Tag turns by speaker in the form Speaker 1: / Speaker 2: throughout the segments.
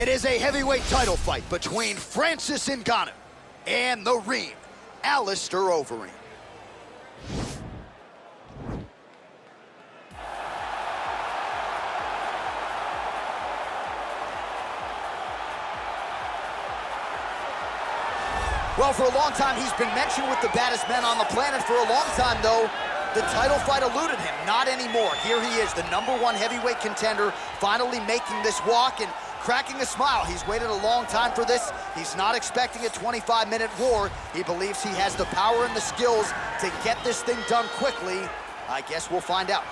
Speaker 1: It is a heavyweight title fight between Francis Ngannou and the Reem, Alistair Overeem. Well, for a long time, he's been mentioned with the baddest men on the planet. For a long time, though, the title fight eluded him. Not anymore. Here he is, the #1 heavyweight contender, finally making this walk and cracking a smile. He's waited a long time for this. He's not expecting a 25-minute war. He believes he has the power and the skills to get this thing done quickly. I guess we'll find out.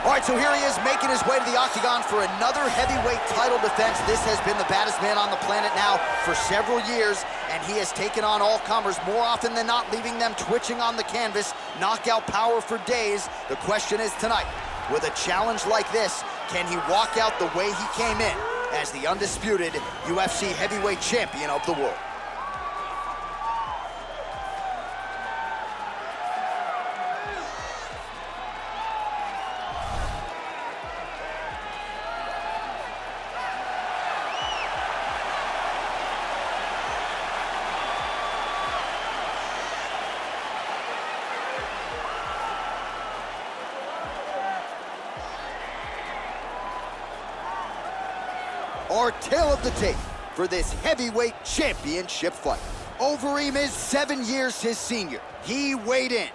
Speaker 1: All right, so here he is making his way to the octagon for another heavyweight title defense. This has been the baddest man on the planet now for several years, and he has taken on all comers more often than not, leaving them twitching on the canvas, knockout power for days. The question is tonight, with a challenge like this, can he walk out the way he came in as the undisputed UFC heavyweight champion of the world? Our tale of the tape for this heavyweight championship fight. Overeem is 7 years his senior. He weighed in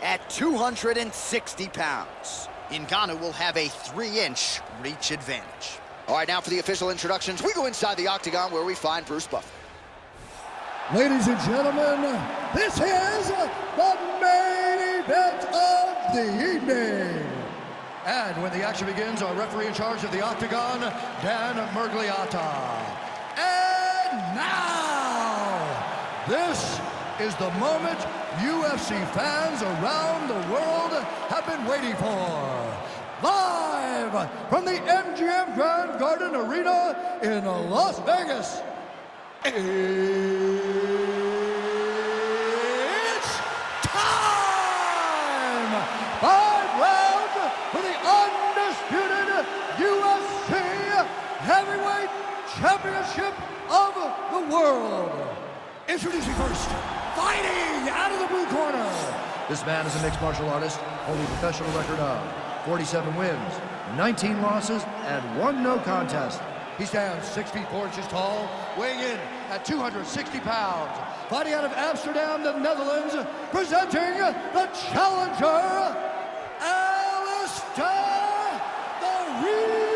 Speaker 1: at 260 pounds. Ngannou will have a 3-inch reach advantage. All right, now for the official introductions, we go inside the octagon where we find Bruce Buffer.
Speaker 2: Ladies and gentlemen, this is the main event of the evening. And when the action begins, our referee in charge of the octagon, Dan Mergliata. And now, this is the moment UFC fans around the world have been waiting for. Live from the MGM Grand Garden Arena in Las Vegas. It's time! 5 rounds for the undisputed UFC Heavyweight Championship of the world. Introducing first, fighting out of the blue corner. This man is a mixed martial artist, holding a professional record of 47 wins, 19 losses, and 1 no contest. He stands 6 feet 4 inches tall, weighing in at 260 pounds. Fighting out of Amsterdam, the Netherlands, presenting the challenger, Alistair Overeem.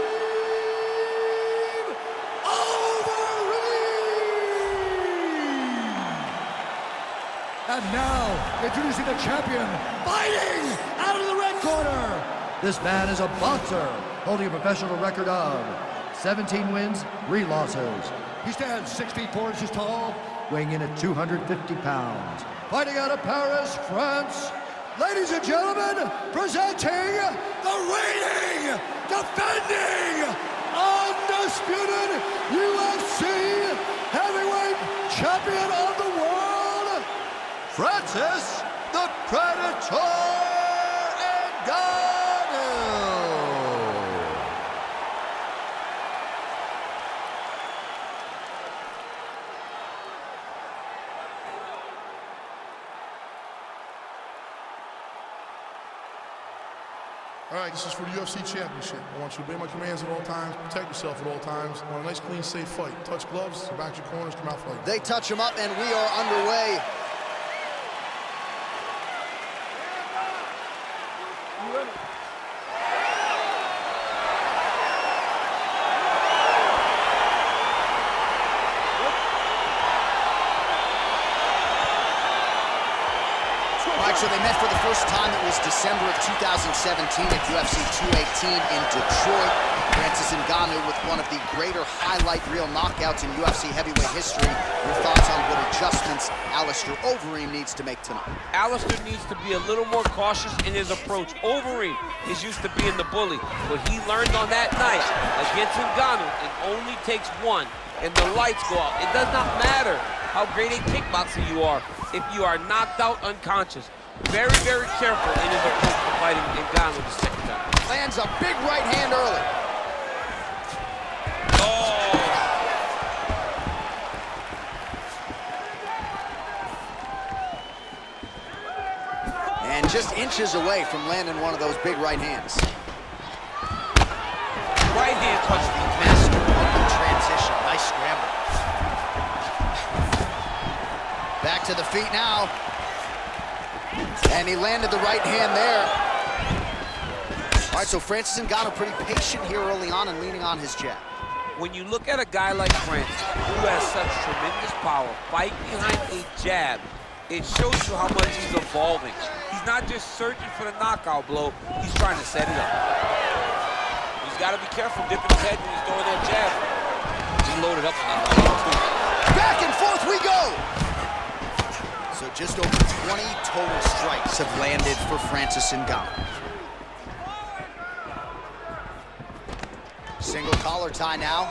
Speaker 2: And now, introducing the champion, fighting out of the red corner. This man is a boxer, holding a professional record of 17 wins, 3 losses. He stands 6 feet 4 inches tall, weighing in at 250 pounds. Fighting out of Paris, France, ladies and gentlemen, presenting the reigning, defending, undisputed UFC heavyweight champion of the world, Francis the Predator Ngannou.
Speaker 3: All right, this is for the UFC Championship. I want you to obey my commands at all times, protect yourself at all times. I want a nice, clean, safe fight. Touch gloves, back your corners, come out fighting.
Speaker 1: They touch him up, and we are underway. All right, so they met for the first time. It was December of 2017 at UFC 218 in Detroit. Francis Ngannou with one of the greater highlight reel knockouts in UFC heavyweight history. Your thoughts on what adjustments Alistair Overeem needs to make tonight?
Speaker 4: Alistair needs to be a little more cautious in his approach. Overeem is used to being the bully, but he learned on that night against Ngannou, it only takes one, and the lights go out. It does not matter how great a kickboxer you are if you are knocked out unconscious. Very, very careful in his approach to fighting Ngannou the second time.
Speaker 1: Lands a big right hand early.
Speaker 4: Oh!
Speaker 1: And just inches away from landing one of those big right hands.
Speaker 4: Right hand punch.
Speaker 1: Master of the transition. Nice scramble. Back to the feet now. And he landed the right hand there. All right, so Francis Ngannou pretty patient here early on and leaning on his jab.
Speaker 4: When you look at a guy like Francis, who has such tremendous power, fight behind a jab, it shows you how much he's evolving. He's not just searching for the knockout blow, he's trying to set it up. He's got to be careful dipping his head when he's throwing that jab. He loaded up on that right too.
Speaker 1: Back and forth we go! So just over 20 total strikes have landed for Francis Ngannou. Single collar tie now.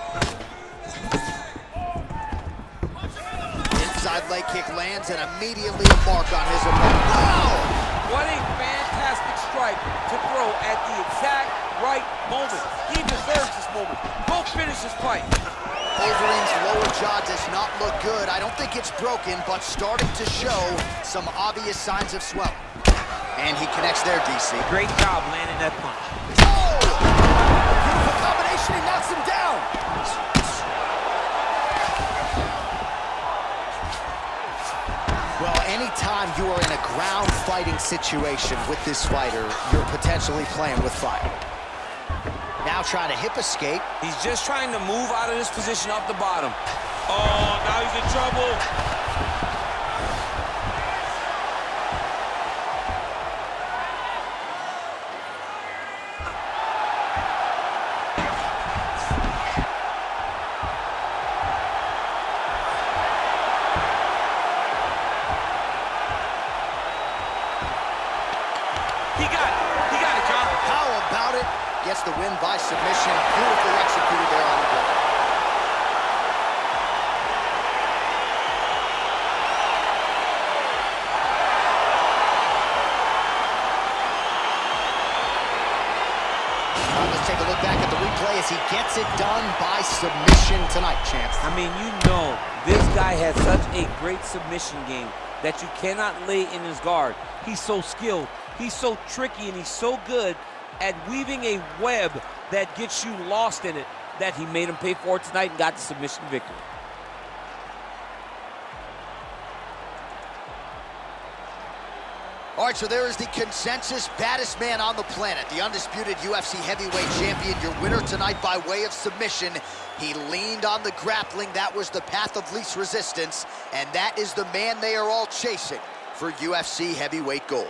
Speaker 1: Inside leg kick lands and immediately a mark on his opponent. Wow!
Speaker 4: What a fantastic strike to throw at the exact right moment. He deserves this moment. Go finish this fight.
Speaker 1: Overeem's lower jaw does not look good. I don't think it's broken, but starting to show some obvious signs of swelling. And he connects there, DC.
Speaker 4: Great job landing that punch.
Speaker 1: Oh! Beautiful combination, he knocks him down. Well, anytime you are in a ground fighting situation with this fighter, you're potentially playing with fire. Now trying to hip escape.
Speaker 4: He's just trying to move out of this position off the bottom. Oh, now he's in trouble. He got it, John.
Speaker 1: How about it? Gets the win by submission. Beautifully executed there on the board. Let's take a look back at the replay as he gets it done by submission tonight, champ.
Speaker 4: I mean, you know, this guy has such a great submission game that you cannot lay in his guard. He's so skilled, he's so tricky, and he's so good at weaving a web that gets you lost in it that he made him pay for it tonight and got the submission victory.
Speaker 1: All right, so there is the consensus baddest man on the planet, the undisputed UFC heavyweight champion, your winner tonight by way of submission. He leaned on the grappling. That was the path of least resistance, and that is the man they are all chasing for UFC heavyweight gold.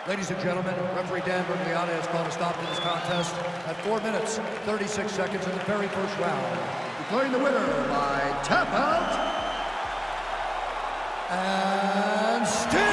Speaker 2: Ladies and gentlemen, referee Dan Bergliana has called a stop to this contest at 4 minutes, 36 seconds in the very first round. Declaring the winner by tap out and still.